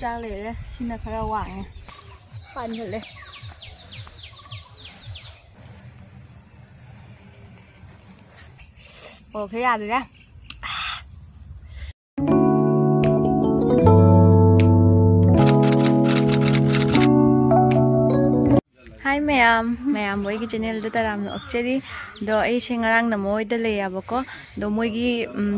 ꯆꯥꯛ ꯂꯩꯔꯦ ꯁꯤꯅ ꯈꯔ ꯋꯥꯡꯉꯦ ꯄꯥꯟꯈꯠꯂꯦ ꯑꯣꯀꯦ ꯌꯥꯗ꯭ꯔꯦ Hi ma'am moigi channel da taram no actually do ai se ngarang na moi da le yaba ko do moigi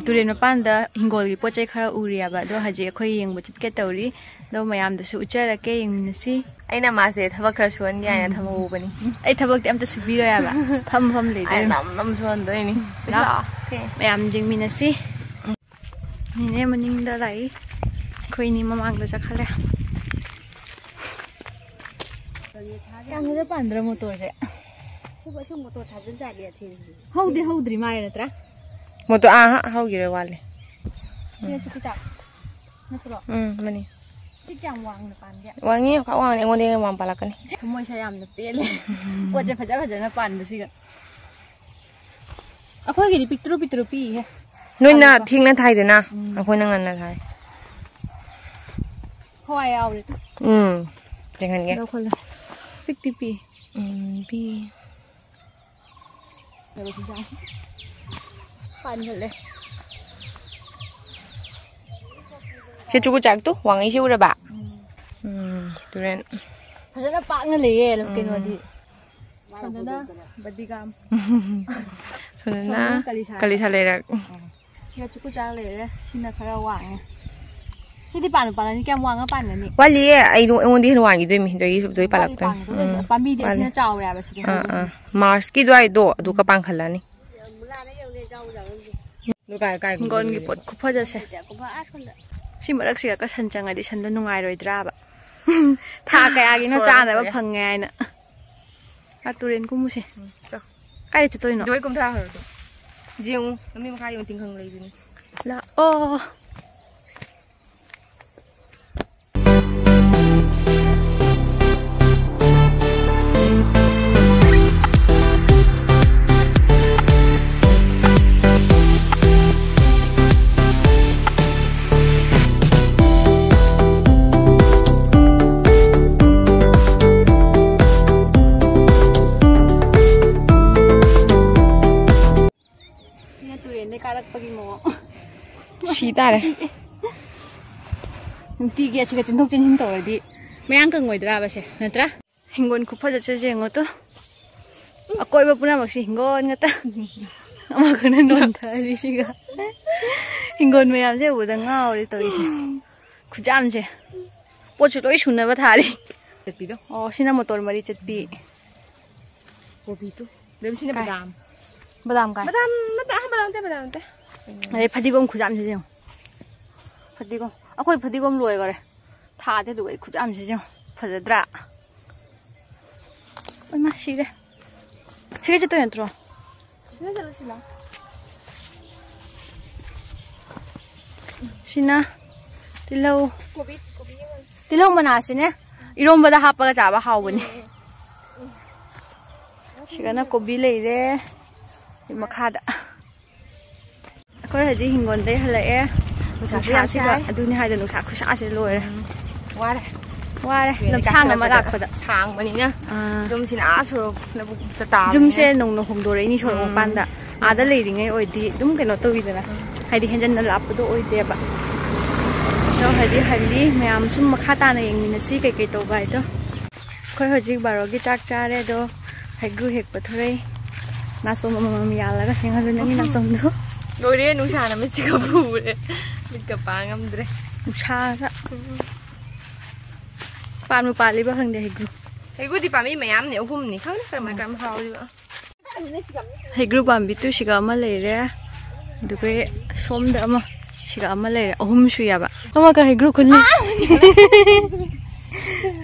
turen mapan da hingol gi pochai khara uri yaba do haje khoi yeng bu chit ke tawri do mayam da su uchara ke yeng minasi aina ma se thabak khara suan ya ya thamu bani ai thabak ti am ta subi ro yaba tham le de nam suan do ni la mayam jing minasi ni ne maning da lai khoi ni mamang da chakhale Yang ada pandra motor saya. Coba motor thajin jadi aja. Haudri mai natra. Motor haugire wale. Sini cukup cak. Natra. Mani. Cik yang wang depan dia. Wangi kau wang yang ngode wang palakan ni. Semua saya am depel. Wajah fajar na pan besi kan. Aku lagi di picture pi ya. Noi na thing na thai de na. Aku na ngan na thai. Khoi ao đi. Jangan ke. Đâu khoi. Pi. Pi. Rồi thì sao? Pan rồi lên. Saya cukup cak tu, wang isi udah bak. Turen. Pasal apa ngelihat lagi nanti. Pasal badigam. Pasal kali salerak. Ya cukup cak le, sini kerja wang. Jadi pan ni kem wang apa ni? Wali ai ngondi wang itu mi, doi palak tu. Pan mi dia sini jauh ya besi. Mars ki doi do ka pangkhala ni. Du kai Ngon gi pot kupa jase. Si marak si ka sanjang adi sando nungai roi draba. Tha kaya gi no cha na ba phang ngai na. Aturen ku mu se. Kai chi toi no. Doi kum tha hở. Jiung, mi ma kai yung ting khang lei ni. La oh. Sita deh. Tiga sih kecentuk cencin tau di. Mayang ke ngoi dra basi, natra. Hinggon kupa jatuh je ngoto. Aku iba puna maksi hinggon ngata. Ama kena nonta di sih ga. Hinggon mayam je udah ngau di tau isi. Kujam je. Pocu loi sunna bat hari. Cepi tu. Oh sini motor mari cepi. Kopi tu. Dari sini badam. Badam kan? Badam teh. Ada padigom kujam je. Padigom. Aku padigom luai kare. Tha de duai kujam je. Fajadra. Oi masih deh. Sini je tu yang terus. Sila. Sina. Tilau. Tilau mana sini? Irom bada hapa ka jaba hau bani. Sigana kobi lei re. Makada. Aku haji hinggon deh halai nusa sih lah. Aduh ni hai dah nusa kusa sih loe. Wah, lam sang nama dak pada. Sang mana ni? Jom sini asur, nak tetap. Jom sih nong hong dore ini soal panda. Ada lagi oi di, dum kena tahu itu lah. Hai di hendak nalap tu oi deh ba. So haji hali, mayam sum makata na yang minasi kayak gitu ba itu. Kau haji baru lagi cak cari do. Hai gu hek patrai. Nasum mama miyala ka yang harus nyanyi nasum tu. Dore nusa na mesti kabu deh. Mesti pangam deh. Nusa ka. Panu pali ba hang deh gu. Gu di pami mayam ni uhum ni kau ni kerana macam hau juga. Gu pambi tu siga amal lere. Dukai som dah ama siga amal lere. Uhum suya ba. Ama ka gu kunli.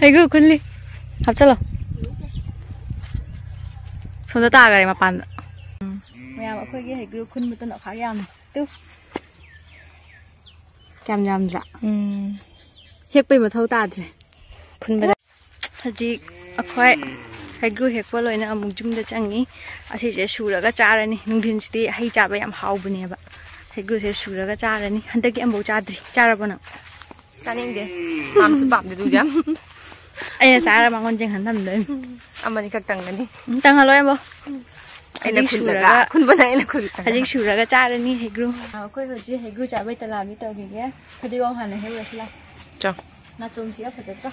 Gu kunli. Hap calo. Sonda taga ni mapan. Mayam aku lagi hai group kun betul nak kaya tu. Jam dra. Hek pe mathau ta dre. Kun bada. Haji aku hai group hek polo ina amung jum da changi. Asi je sura ga cara ni. Nungdin sti hai chaba yam hau bune ba. Hai group je sura ga cara ni. Handa ki ambo chadri. Cara bana. 짜는데 밤수 밤도 두자. ไอ้สาระบางคนจึงหันทำเลย 아마니 각당가니. ตั้งฮัลโหลบ่ 아이나 굴다가 군보다 아이나 굴다. 아직 슈라가 자르니 해그루. 아, 거기 그지 해그루 잡을 때 라미 떡이게. 그리고 하는 해보실라. 자. 나좀 지가 퍼졌다.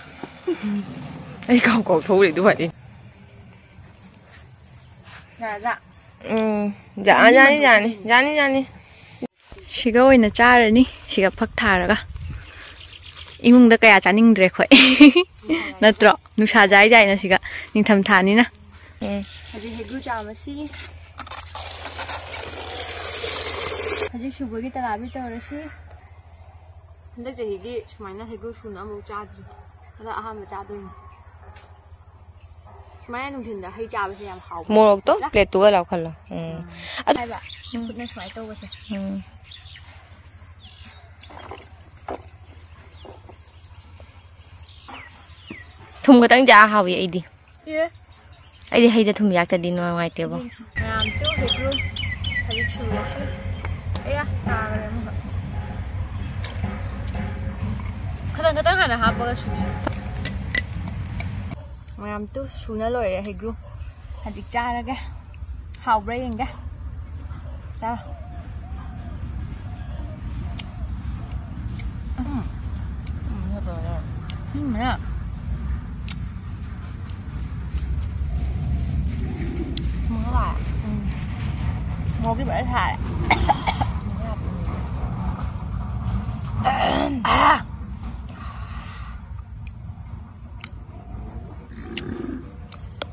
아이 가고 도울이 누가니? 자자. 자니. 시가 오이나 자르니 시가 팍 타라가. 이몽다 그야 자닝드레 거의. 나트로 누사 자이자이나 시가 닝탐 타니나. 아직 해그루 잡으시. 아직 슈버기 따라비 떠오르시. 근데 이게 주말에 해그루 슈나 못 짜지. 그래서 아함을 짜도니. 주말에 농된다 해 잡으시 양 하고. 뭐또 레토가 라칼라. 아, 봐. 그냥 주말에 떠오르세. thùng cái tấn giá hào vậy đi. 예. ai đi hay ra thùng giặc ta đi ngoài tiêu không? làm tiêu thịt luôn. Thịt chua chứ. Ấy à, ta rồi em. 그런 거 하나 하버가 수지. làm tiêu su nó lồi rồi thịt luôn. Thịt cha ra cái. Hào break cái. Cha. 뭐야? Mưa bà. Mua cái bể thải.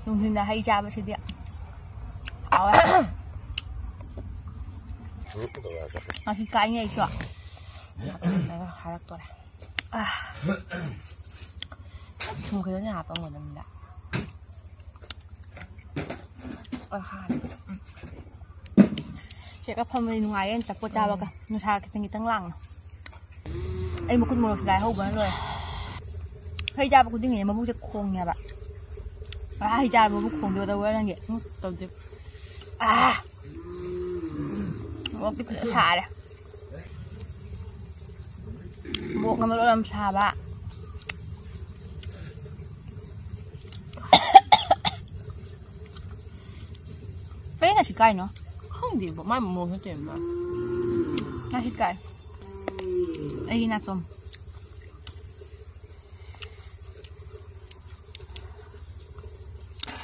Dùng thì là hay cha bữa đi ạ. Áo ạ. Mà thì cái này chưa? 하락 떠라. 좀 그전에 아빠 먹는다. Chị các phong đi ngoài em chặt cô cha bao cả, nó cha cái gì tăng lăng. Em một con mồi dài hâu bữa rồi. Hay cha bao con tiếng gì mà bút chặt khôn nha bạn. Hay cha mà bút khôn đưa tao đang vậy, tao tiếp. Bút tiếp xả đây. Bút cái mà nó làm xả bạn. Bé là thịt cay nữa. không thì bọn mai mà mua hết tiền mà. Là thịt cay. Đây là tôm.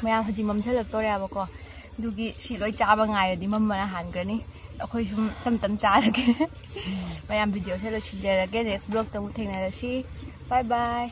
Mẹ thật chỉ mầm sẽ được tôi ra bà con. Dù kì chỉ lối cha ba ngày rồi đi mầm mà là hẳn cái này. Đã khôi xung tâm cha được cái. Mẹ em video sẽ được chỉ ra cái next vlog tao một thằng này là xí. Bye bye.